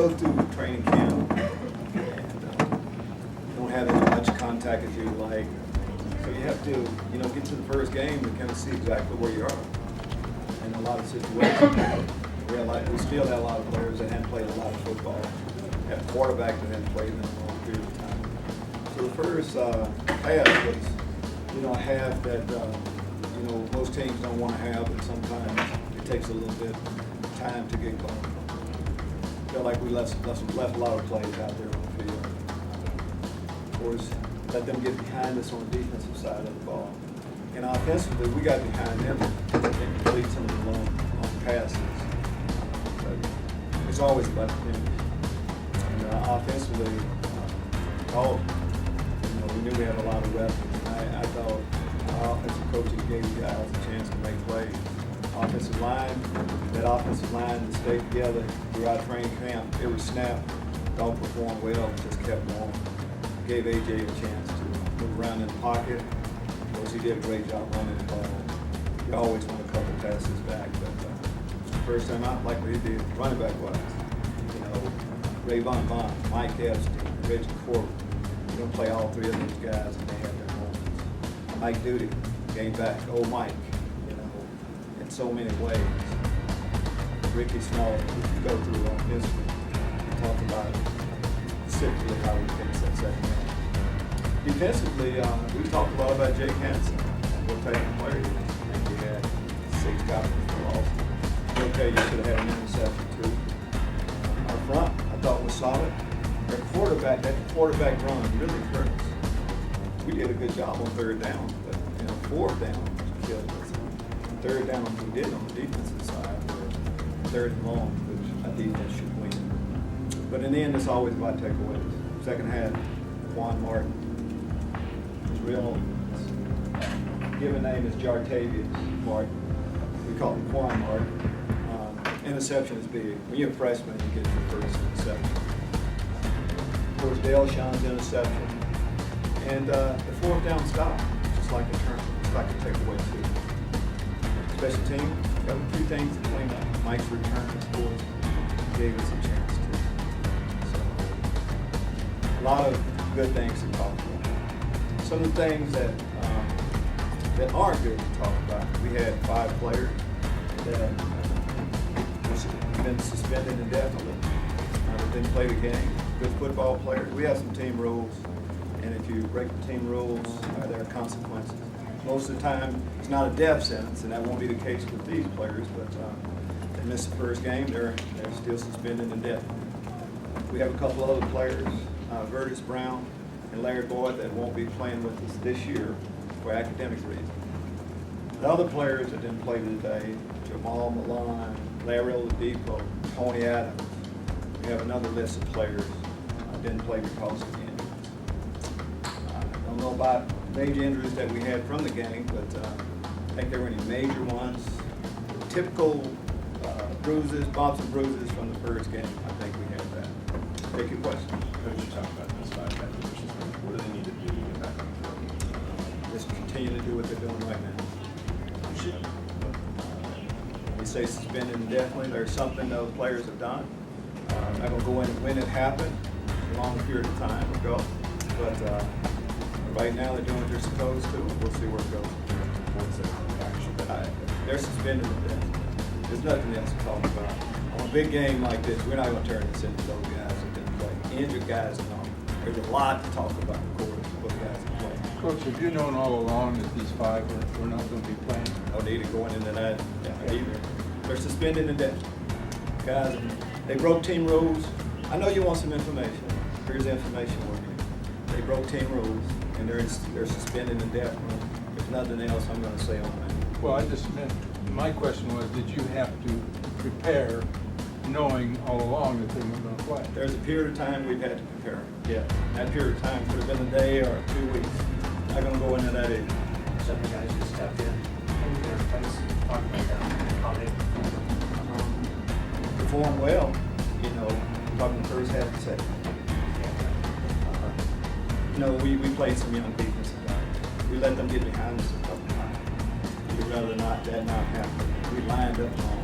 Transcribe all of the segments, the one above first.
go through training camp and don't have as much contact as you like. So you have to, get to the first game and kind of see exactly where you are. In a lot of situations, we still have a lot of players that hadn't played a lot of football. We have quarterbacks that hadn't played in a long period of time. So the first pass was, a half that, most teams don't want to have, but sometimes it takes a little bit of time to get going. I feel like we left a lot of plays out there on the field. Of course, let them get behind us on the defensive side of the ball. And offensively, we got behind them and complete some of the long passes. But it's always about the finish. And offensively, we knew we had a lot of weapons. I thought our offensive coaches gave the guys a chance to make plays. That offensive line that stayed together throughout training camp, every snap, all performed well, just kept going. Gave AJ a chance to move around in the pocket. Of course, he did a great job running the ball. He always won a couple passes back, but first time out, like what he did, running back wise. Ray Von, Mike Epstein, Reggie Corbin. You're going to play all three of those guys, and they have their moments. Mike Duty, game back, old Mike, in so many ways. Ricky Small, we could go through on history and talk about specifically how we finished that second half. Defensively, we talked a lot about Jake Hansen. What type of player he is. I think he had 6 tackles for loss. Okay, you should have had an interception too. Our front, I thought, was solid. Our quarterback run really hurt us. We did a good job on third down, but fourth down killed us. Third down, we did on the defensive side, or third and long, which our defense should win. But in the end, it's always about takeaways. Second half, Quan Martin. His real given name is Jartavius Martin. We call him Quan Martin. Interception is big. When you're a freshman, you get your first interception. Of course, Dale Sean's interception. And the fourth down stop, just like a turn, it's like a takeaway too. Special team, got a few things to clean up. Mike's return, of course, gave us a chance to. So, a lot of good things to talk about. Some of the things that aren't good to talk about. We had 5 players that have been suspended indefinitely. That didn't play the game. Good football players. We have some team rules, and if you break the team rules, there are consequences. Most of the time, it's not a death sentence, and that won't be the case with these players, but they missed the first game, they're still suspended indefinitely. We have a couple other players, Vertus Brown and Larry Boyd, that won't be playing with us this year for academic reasons. The other players that didn't play today, Jamal Milan, Larry Oladipo, Tony Adams. We have another list of players that didn't play because of injuries. I don't know about major injuries that we had from the game, but I think there were any major ones. Typical bruises, bumps and bruises from the first game. I think we have that. Take your question. Coach, you talk about this 5 positions. What do they need to do to get back on the field? Just continue to do what they're doing right now. We say suspended indefinitely. There's something those players have done. I'm not going to go into when it happened. It's a long period of time ago. But right now they're doing what they're supposed to. We'll see where it goes. They're suspended indefinitely. There's nothing else to talk about. On a big game like this, we're not going to turn this into those guys that didn't play. Injured guys and all. There's a lot to talk about, of course, those guys that play. Coach, have you known all along that these 5 were not going to be playing? No need to going into that either. They're suspended indefinitely. Guys, they broke team rules. I know you want some information. Here's the information for you. They broke team rules, and they're suspended indefinitely. There's nothing else I'm going to say on that. Well, I just meant, my question was, did you have to prepare knowing all along that they weren't going to play? There's a period of time we've had to prepare. Yeah. That period of time could have been a day or 2 weeks. Not going to go into that either. Some of the guys just stepped in and their place, talk about that, how they perform well, talking the first half of the second. We played some young defensive guys. We let them get behind us a couple times. We'd rather not happen. We lined up on.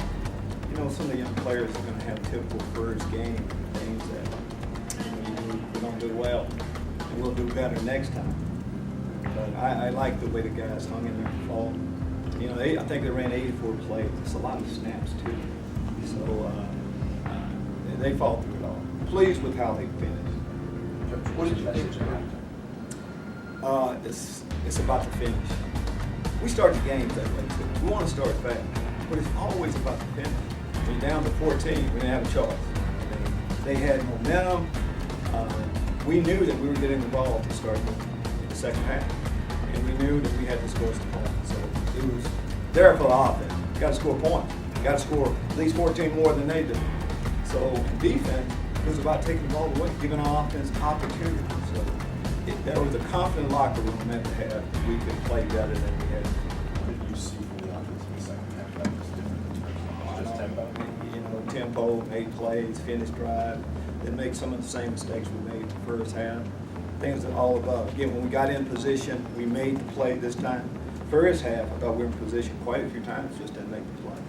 Some of the young players are going to have typical first game things well, and we'll do better next time. But I like the way the guys hung in there and fought. You know, I think they ran 84 plays. It's a lot of snaps too. So they fought through it all. Pleased with how they finished. What did you think? It's about the finish. We start the games that way too. We want to start fast, but it's always about the finish. When you're down to 14, we didn't have a choice. They had momentum. We knew that we were getting the ball to start the second half, and we knew that we had to score some points. So it was there for the offense. You got to score points. You got to score at least 14 more than they did. So defense, it was about taking the ball away, giving our offense opportunity. So there was a confident locker room at the half. We could play better than we had. What did you see from the offense in the second half that was different in terms of just tempo? You know, tempo, made plays, finished drive. They make some of the same mistakes we made in the first half. Things that all above. Again, when we got in position, we made the play this time. First half, I thought we were in position quite a few times, just didn't make the play.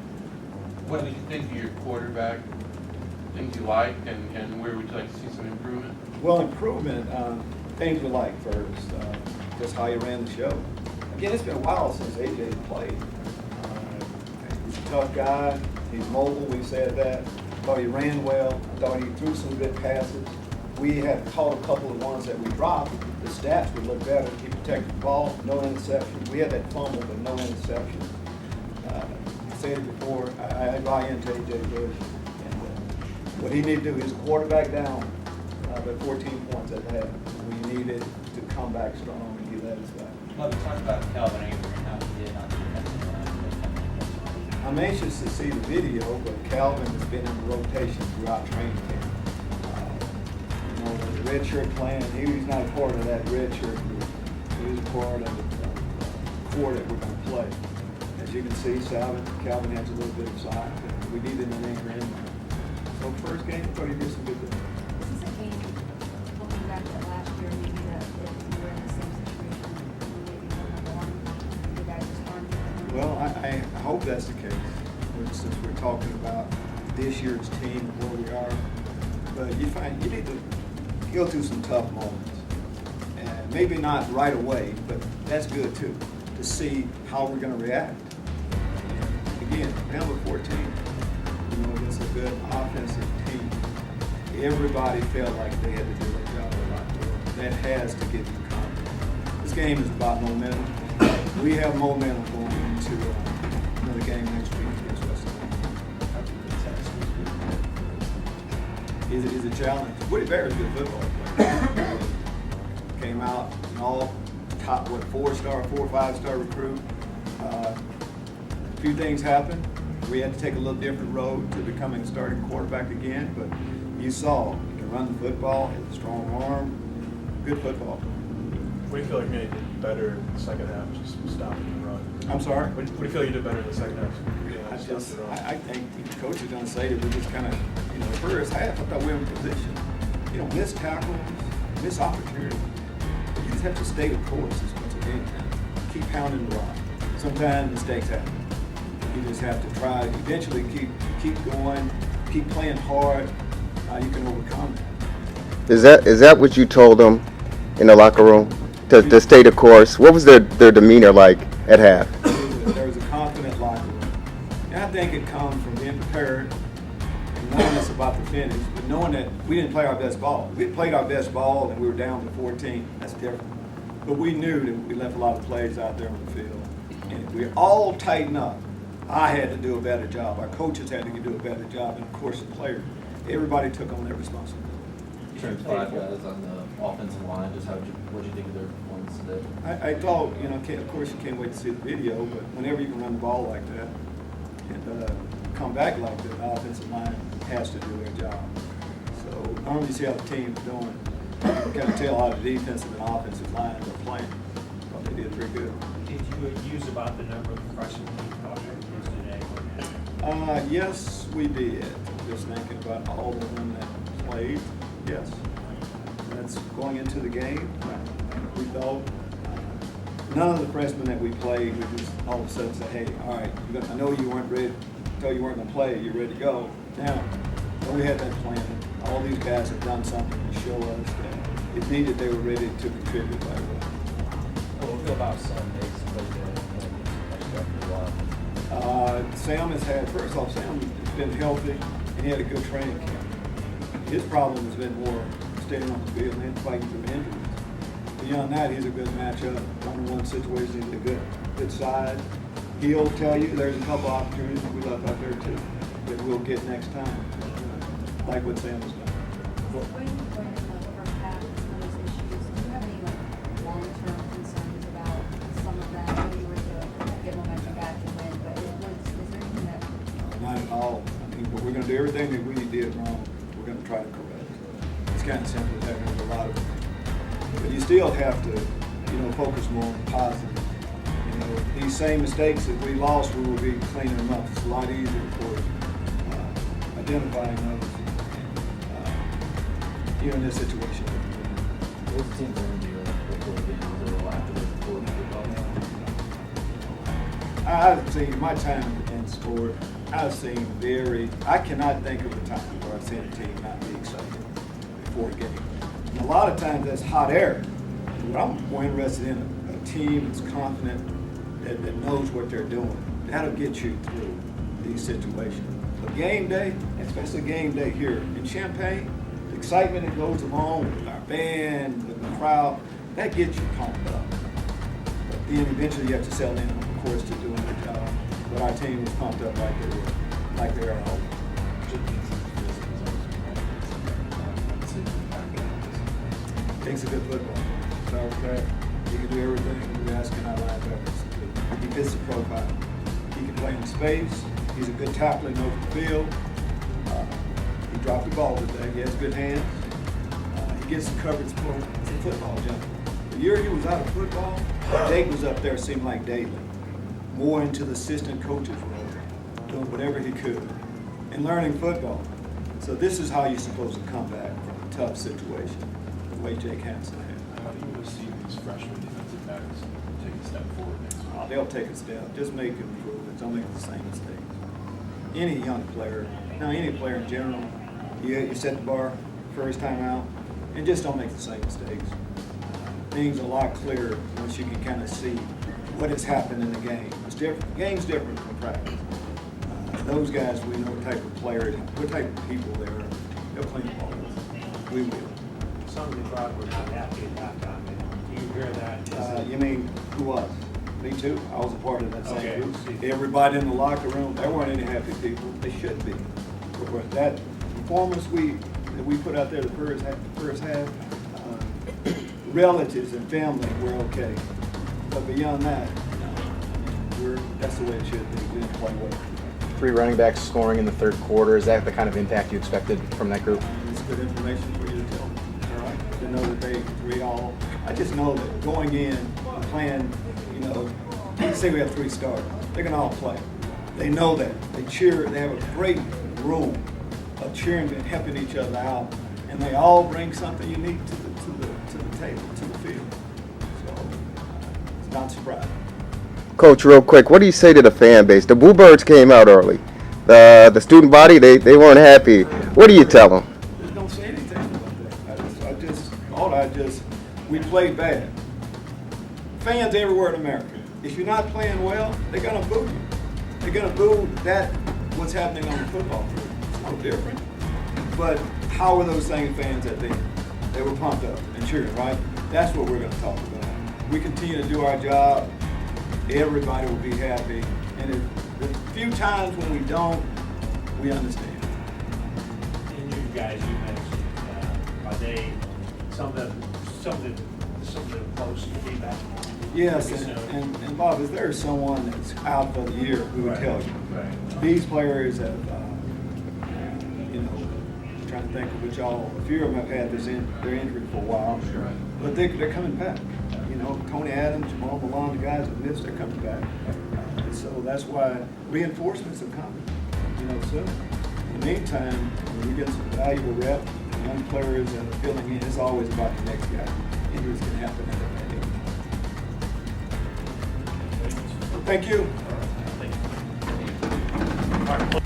What did you think of your quarterback? Things you liked, and where would you like to see some improvement? Well, improvement, things we like first, just how you ran the show. Again, it's been a while since AJ played. He's a tough guy. He's mobile. We said that. Thought he ran well. I thought he threw some good passes. We had caught a couple of ones that we dropped. The stats would look better. He protected the ball, no interceptions. We had that fumble, but no interceptions. I said it before. I buy into AJ Bush. What he needed to do is quarterback down by 14 points at the half. We needed to come back strong, and he led us back. Well, we talked about Calvin Avery and how he did on the defensive line. I'm anxious to see the video, but Calvin has been in rotation throughout training camp. You know, the red shirt plan, he's not a part of that red shirt group. He was a part of the core that we're going to play. As you can see, Calvin has a little bit of size, but we needed an anchor in there. So first game, I thought he did some good things. Is this a game, looking back at last year, maybe that if you were in the same situation, maybe number one, you guys just aren't? Well, I hope that's the case, since we're talking about this year's team and where we are. But you need to go through some tough moments. And maybe not right away, but that's good too, to see how we're going to react. And again, down to 14. You know, against a good offensive team, everybody felt like they had to do their job a lot more. That has to give you confidence. This game is about momentum. We have momentum going into another game next week against West Illini. Is a challenge. Woody Bear's a good football player. Came out and all top, 4 or 5 star recruit. A few things happened. We had to take a little different road to becoming a starting quarterback again, but you saw he can run the football, has a strong arm, good football. What do you feel like maybe did better in the second half, just stopping the run? I'm sorry? What do you feel you did better in the second half? I think the coach is going to say that we just kind of, you know, the first half, I thought we were in position. You know, missed tackles, missed opportunities. You just have to stay the course is what's a game plan. Keep pounding the rock. Sometimes mistakes happen. You just have to try, eventually keep going, keep playing hard. You can overcome that. Is that what you told them in the locker room? To stay the course? What was their demeanor like at half? There was a confident locker room. And I think it comes from being prepared and knowing it's about the finish, but knowing that we didn't play our best ball. We played our best ball and we were down to 14. That's different. But we knew that we left a lot of plays out there on the field. And if we all tighten up, I had to do a better job. Our coaches had to do a better job, and of course the players. Everybody took on their responsibility. You turned 5 guys on the offensive line. Just what did you think of their performance today? I thought, you know, of course you can't wait to see the video, but whenever you can run the ball like that and come back like that, the offensive line has to do their job. So normally you see how the team's doing. You can kind of tell how the defensive and offensive lines are playing. But they did pretty good. Did you use about the number of freshmen you caught today? Yes, we did. Just thinking about all of them that played. Yes. That's going into the game. We thought none of the freshmen that we played, we just all of a sudden said, hey, all right, I know you weren't ready, until you weren't going to play, you're ready to go. Now, we had that plan. All these guys have done something to show us that if needed, they were ready to contribute right away. What feel about Sundays, but Sam has had, first off, Sam has been healthy and he had a good training camp. His problem has been more staying on the field and fighting through injuries. Beyond that, he's a good matchup. One-on-one situation, he's a good size. He'll tell you there's a couple opportunities we left out there too that we'll get next time, like what Sam has done. When you went in the first half, some of those issues, do you have any like long-term concerns about some of that? I know you were to get momentum back and win, but is there anything that? Not at all. I mean, but we're gonna do everything that we did wrong, we're gonna try to correct. It's kind of simple as that, there's a lot of things. But you still have to, focus more on the positive. These same mistakes that we lost, we will be cleaning them up. It's a lot easier, of course, identifying those, in this situation. what's the team going to do before the games or after the football game? I've seen, my time in sport, I've seen I cannot think of a time where I've seen a team not be excited before a game. And a lot of times that's hot air. But I'm more interested in a team that's confident, that knows what they're doing. That'll get you through these situations. But game day, especially game day here in Champaign, the excitement that goes along with our band, with the crowd, that gets you pumped up. But then eventually you have to settle in, of course, to doing the job. But our team was pumped up like they are always. Takes a good football. Okay. He can do everything we ask in our linebackers. He fits the profile. He can play in space. He's a good tackler in open field. He dropped the ball today. He has good hands. He gets the coverage for a football jump. The year he was out of football, Jake was up there, it seemed like daily, more into the assistant coach's role, doing whatever he could, and learning football. So this is how you're supposed to come back from a tough situation, the way Jake Hansen had. How do you see these freshman defensive backs take a step forward next week? They'll take a step, just make improvements, don't make the same mistakes. Any young player, any player in general, you set the bar first time out, and just don't make the same mistakes. Things are a lot clearer once you can kind of see what has happened in the game. It's different. The game's different from practice. Those guys, we know what type of player, what type of people they are. They'll clean the ball. We will. Some of the crowd were not happy about that. Do you hear that? You mean, who was? Me too. I was a part of that same Okay. group. Everybody in the locker room, there weren't any happy people. They should be. But that performance that we put out there the first half, relatives and family were okay. But beyond that, that's the way it should be. We didn't play well. 3 running backs scoring in the third quarter. Is that the kind of impact you expected from that group? It's good information for you to tell them. All right? To know that they 3 all. I just know that going in, playing, say we have 3 starters, they're going to all play. They know that. They cheer. They have a great room of cheering and helping each other out, and they all bring something unique to the table, to the field. So it's not surprising. Coach, real quick, what do you say to the fan base? The Bluebirds came out early. The student body, they weren't happy. What do you tell them? Just don't say anything about that. We played bad. Fans everywhere in America, if you're not playing well, they're going to boo you. They're going to boo what's happening on the football field. It's no different. But how were those same fans at the end? They were pumped up and cheering, right? That's what we're going to talk about. We continue to do our job. Everybody will be happy. And the few times when we don't, we understand. And you guys, you mentioned, are they some of the close feedback? Yes, and Bob, is there someone that's out for the year who would tell you? Right. These players have, trying to think of which a few of them have had their injury for a while. Sure. But they're coming back. Tony Adams, Jamal Malone, the guys that missed, they're coming back. So that's why reinforcements are coming, soon. In the meantime, we get some valuable reps, young players that are filling in. It's always about the next guy. Injuries can happen at any time. Thank you. Thank you.